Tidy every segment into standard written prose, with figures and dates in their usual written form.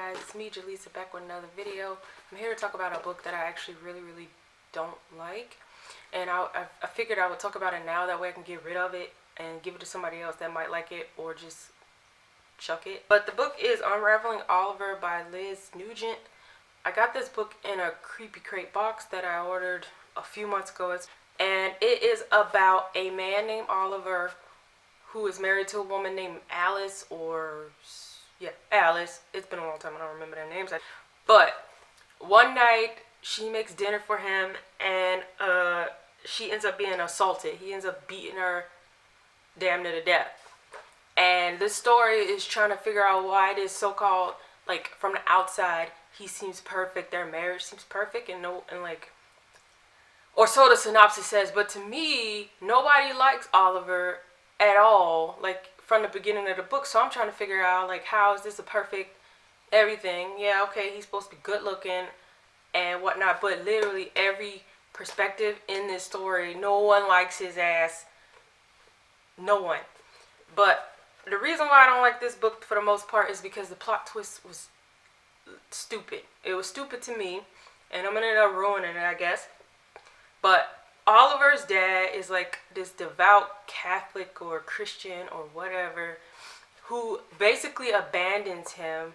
guys, it's me Jaleesa back with another video. I'm here to talk about a book that I actually really don't like, and I figured I would talk about it now, that way I can get rid of it and give it to somebody else that might like it, or just chuck it. But the book is Unraveling Oliver by Liz Nugent. I got this book in a creepy crate box that I ordered a few months ago, and it is about a man named Oliver who is married to a woman named Alice, Alice. It's been a long time, I don't remember their names. But one night she makes dinner for him, and she ends up being assaulted. He ends up beating her damn near to death. And this story is trying to figure out why this so-called, like, from the outside, he seems perfect, their marriage seems perfect, or so the synopsis says. But to me, nobody likes Oliver at all, like, from the beginning of the book. So I'm trying to figure out, like, how is this a perfect everything? Yeah, okay, he's supposed to be good looking and whatnot, but literally every perspective in this story, no one likes his ass. No one. But the reason why I don't like this book for the most part is because the plot twist was stupid. It was stupid to me, and I'm gonna end up ruining it, I guess. But Oliver's dad is like this devout Catholic or Christian or whatever, who basically abandons him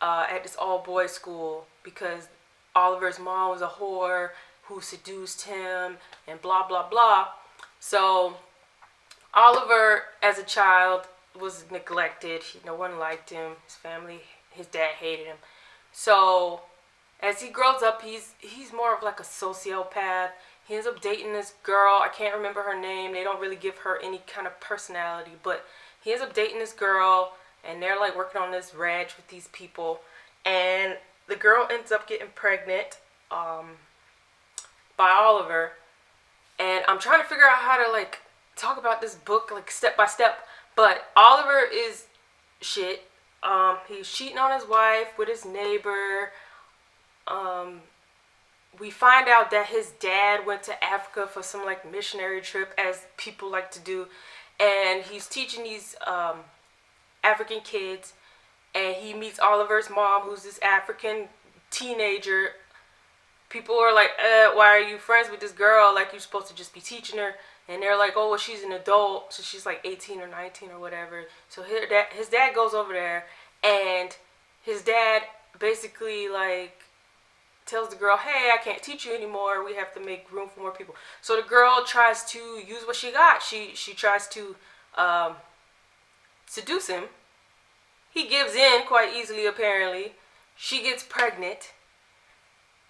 at this all-boys school because Oliver's mom was a whore who seduced him and blah blah blah. So Oliver, as a child, was neglected. No one liked him. His family, his dad hated him. So as he grows up, he's more of like a sociopath. He ends up dating this girl. I can't remember her name. They don't really give her any kind of personality, but he ends up dating this girl, and they're like working on this ranch with these people, and the girl ends up getting pregnant by Oliver. And I'm trying to figure out how to, like, talk about this book, like, step by step. But Oliver is shit. He's cheating on his wife with his neighbor. We find out that his dad went to Africa for some, like, missionary trip, as people like to do, and he's teaching these African kids, and he meets Oliver's mom, who's this African teenager. People are like, why are you friends with this girl? Like, you're supposed to just be teaching her. And they're like, oh, well, she's an adult, so she's like 18 or 19 or whatever. So his dad goes over there, and his dad basically, like, tells the girl, hey, I can't teach you anymore. We have to make room for more people. So the girl tries to use what she got. She tries to seduce him. He gives in quite easily, apparently. She gets pregnant,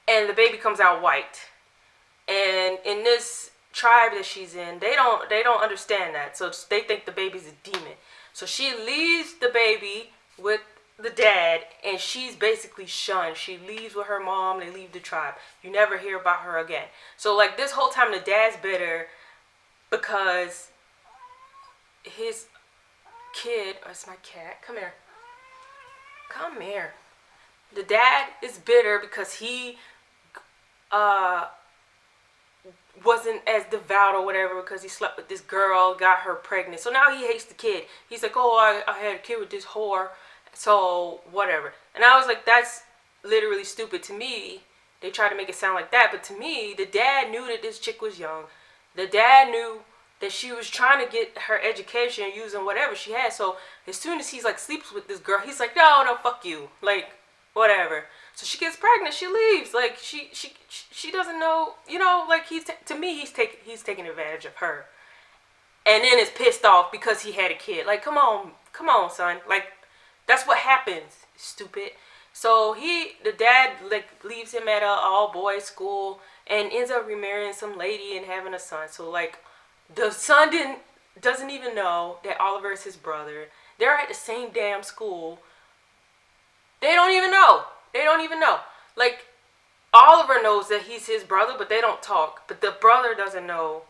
and the baby comes out white. And in this tribe that she's in, they don't understand that. So they think the baby's a demon. So she leaves the baby with the dad, and she's basically shunned. She leaves with her mom. They leave the tribe. You never hear about her again. So, like, this whole time the dad's bitter because his kid, oh, it's my cat, come here. The dad is bitter because he wasn't as devout or whatever, because he slept with this girl, got her pregnant. So now he hates the kid. He's like, oh, I had a kid with this whore, so whatever. And I was like, that's literally stupid. To me, they try to make it sound like that, but to me, the dad knew that this chick was young. The dad knew that she was trying to get her education using whatever she had. So as soon as he's like sleeps with this girl, he's like, no, fuck you, like, whatever. So she gets pregnant, she leaves. Like, she doesn't know, like, to me, he's taking advantage of her. And then is pissed off because he had a kid. Like, come on, son. Like, that's what happens, stupid. So the dad, like, leaves him at a all-boys school and ends up remarrying some lady and having a son. So, like, the son doesn't even know that Oliver is his brother. They're at the same damn school. They don't even know. Like, Oliver knows that he's his brother, but they don't talk. But the brother doesn't know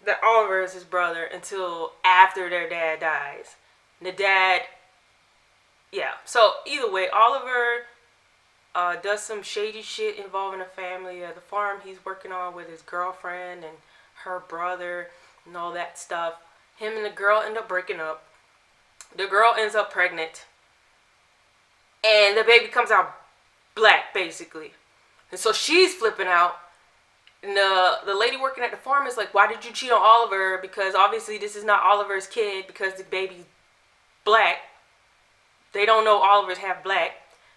that Oliver is his brother until after their dad dies. The dad, yeah. So either way, Oliver does some shady shit involving the family. The farm he's working on with his girlfriend and her brother and all that stuff. Him and the girl end up breaking up. The girl ends up pregnant. and the baby comes out black, basically. And so she's flipping out. And the lady working at the farm is like, why did you cheat on Oliver? Because obviously this is not Oliver's kid because the baby's black. They don't know Oliver's half black.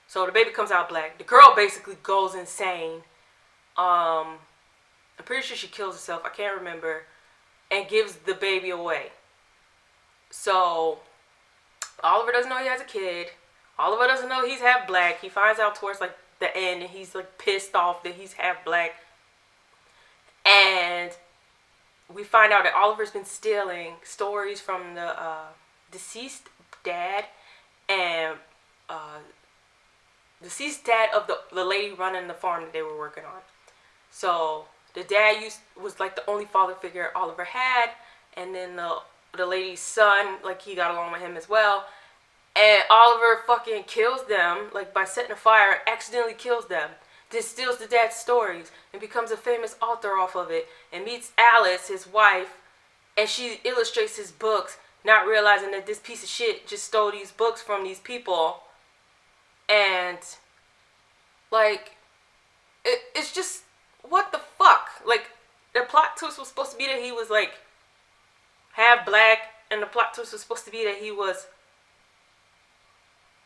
So the baby comes out black. The girl basically goes insane. I'm pretty sure she kills herself. I can't remember. And gives the baby away. So Oliver doesn't know he has a kid. Oliver doesn't know he's half black. He finds out towards like the end, and he's like pissed off that he's half black. And we find out that Oliver's been stealing stories from the deceased dad and deceased dad of the lady running the farm that they were working on. So the dad was like the only father figure Oliver had, and then the lady's son, like, he got along with him as well. And Oliver fucking kills them, like, by setting a fire, accidentally kills them. Then steals the dad's stories and becomes a famous author off of it. And meets Alice, his wife, and she illustrates his books, not realizing that this piece of shit just stole these books from these people. And, like, it's just, what the fuck? Like, the plot twist was supposed to be that he was, like, half black, and the plot twist was supposed to be that he was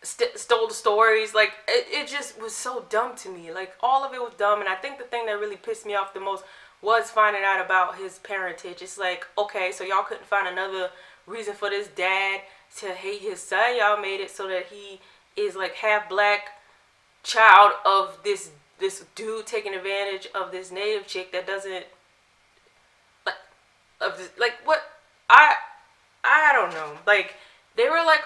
stole the stories. Like, it just was so dumb to me. Like, all of it was dumb. And I think the thing that really pissed me off the most was finding out about his parentage. It's like, okay, so y'all couldn't find another reason for this dad to hate his son. Y'all made it so that he is like half black child of this dude taking advantage of this native chick that doesn't what. I don't know. Like, they were like,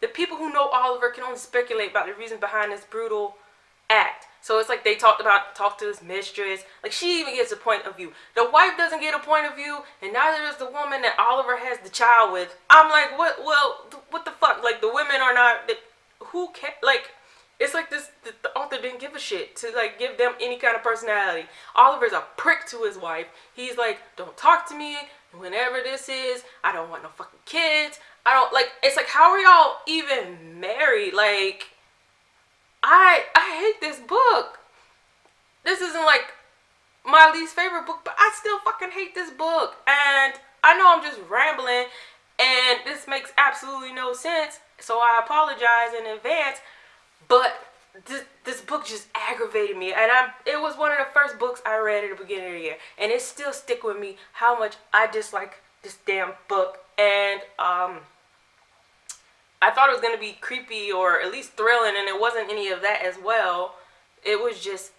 the people who know Oliver can only speculate about the reasons behind this brutal act. So it's like they talked to his mistress. Like, she even gets a point of view. The wife doesn't get a point of view, and neither does the woman that Oliver has the child with. I'm like, what? Well, what the fuck? Like, the women are not. Who can? Like, it's like this. The author didn't give a shit to like give them any kind of personality. Oliver's a prick to his wife. He's like, don't talk to me. Whenever this is, I don't want no fucking kids. I don't, like, it's like, how are y'all even married? Like, I hate this book. This isn't like my least favorite book, but I still fucking hate this book. And I know I'm just rambling, and this makes absolutely no sense, so I apologize in advance. But this book just aggravated me, and it was one of the first books I read at the beginning of the year, and it still stick with me how much I dislike this damn book. And I thought it was gonna be creepy or at least thrilling, and it wasn't any of that as well. It was just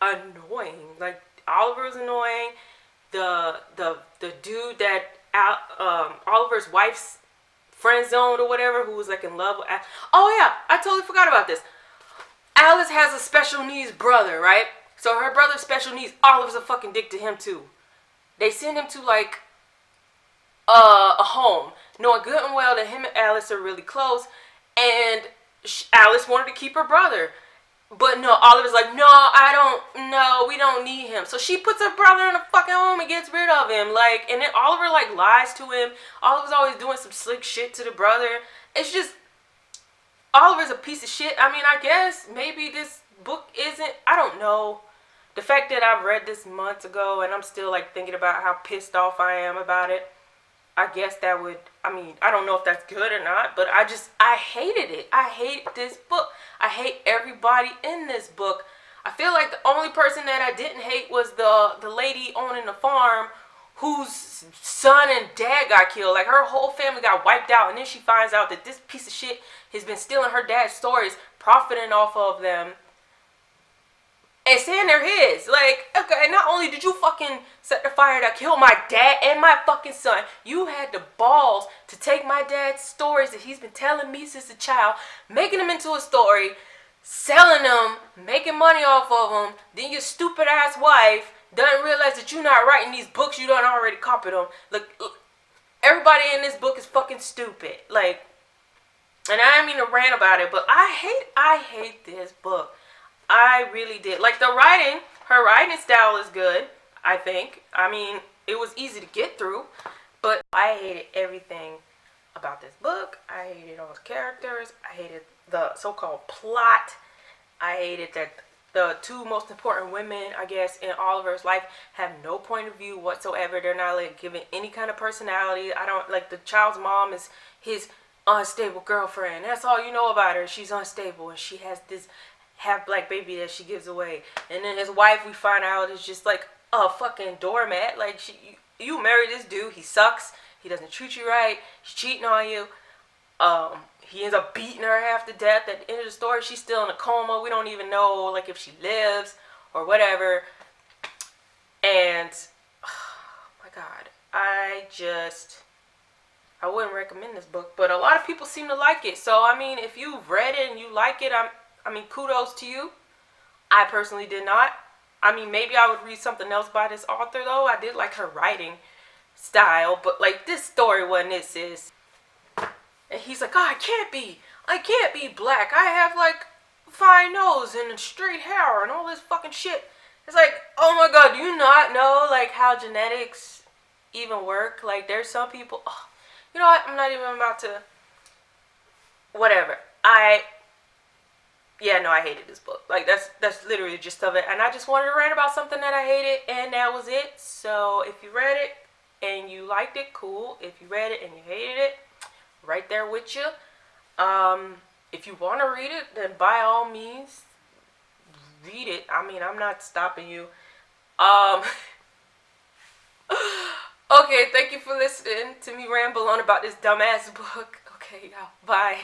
annoying. Like, Oliver was annoying. The dude that Oliver's wife's friend zoned or whatever, who was like in love with. Oh yeah, I totally forgot about this. Alice has a special needs brother, right? So her brother's special needs. Oliver's a fucking dick to him too. They send him to like a home, knowing good and well that him and Alice are really close, and Alice wanted to keep her brother. But no, Oliver's like, no, we don't need him. So she puts her brother in a fucking home and gets rid of him. Like, and then Oliver like lies to him. Oliver's always doing some slick shit to the brother. It's just, Oliver's a piece of shit. I mean, I guess maybe this book isn't, I don't know. The fact that I've read this months ago and I'm still like thinking about how pissed off I am about it, I guess that would, I mean, I don't know if that's good or not, but I hated it. I hate this book. I hate everybody in this book. I feel like the only person that I didn't hate was the lady owning the farm whose son and dad got killed. Like, her whole family got wiped out, and then she finds out that this piece of shit has been stealing her dad's stories, profiting off of them, and saying they're his. Like, okay, not only did you fucking set the fire that killed my dad and my fucking son, you had the balls to take my dad's stories that he's been telling me since a child, making them into a story, selling them, making money off of them. Then your stupid ass wife doesn't realize that you're not writing these books, you done already copied them. Look, everybody in this book is fucking stupid. Like, and I didn't mean to rant about it, but I hate this book. I really did. Like, the writing, her writing style is good, I think. I mean, it was easy to get through, but I hated everything about this book. I hated all the characters. I hated the so-called plot. I hated that the two most important women, I guess, in Oliver's life have no point of view whatsoever. They're not like given any kind of personality. I don't like the child's mom is his unstable girlfriend. That's all you know about her. She's unstable and she has this half black baby that she gives away. And then his wife, we find out, is just like a fucking doormat. Like you married this dude. He sucks. He doesn't treat you right. He's cheating on you. He ends up beating her half to death. At the end of the story, she's still in a coma. We don't even know like if she lives or whatever. And oh my God, I wouldn't recommend this book, but a lot of people seem to like it. So I mean, if you've read it and you like it, I mean, kudos to you. I personally did not. I mean, maybe I would read something else by this author though. I did like her writing style, but like this story wasn't it, sis. And he's like, oh, I can't be black. I have like fine nose and straight hair and all this fucking shit. It's like, oh my God, do you not know like how genetics even work? Like there's some people, oh, you know what? I'm not even about to, whatever. I hated this book. Like that's literally the gist of it. And I just wanted to rant about something that I hated, and that was it. So if you read it and you liked it, cool. If you read it and you hated it, right there with you. If you want to read it, then by all means, read it. I mean, I'm not stopping you. Okay, thank you for listening to me ramble on about this dumbass book. Okay, y'all, bye.